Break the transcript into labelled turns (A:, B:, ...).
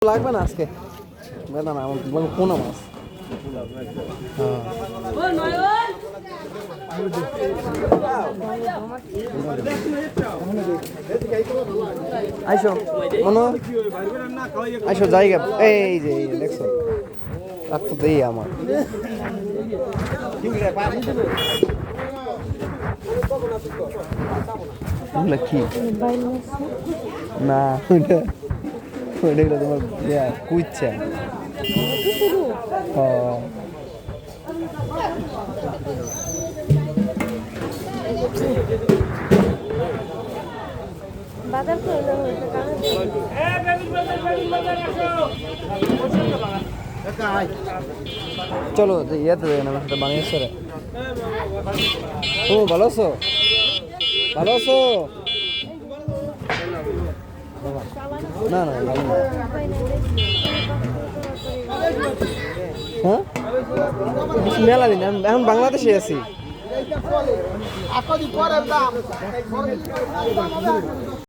A: লাগবে না আজকে না না আমার কোন মাছ আইসো মনো আইসো জায়গা এই যে দেখছো রাত তো দেই আমার কি না ওইটা তোমার কুইচ্ছে চলো ইয়েতে আমার সাথে বানিয়েছে রে ও ভালো আছো ভালো আছো না না হ্যাঁ মেলা দিন এখন বাংলাদেশে আছি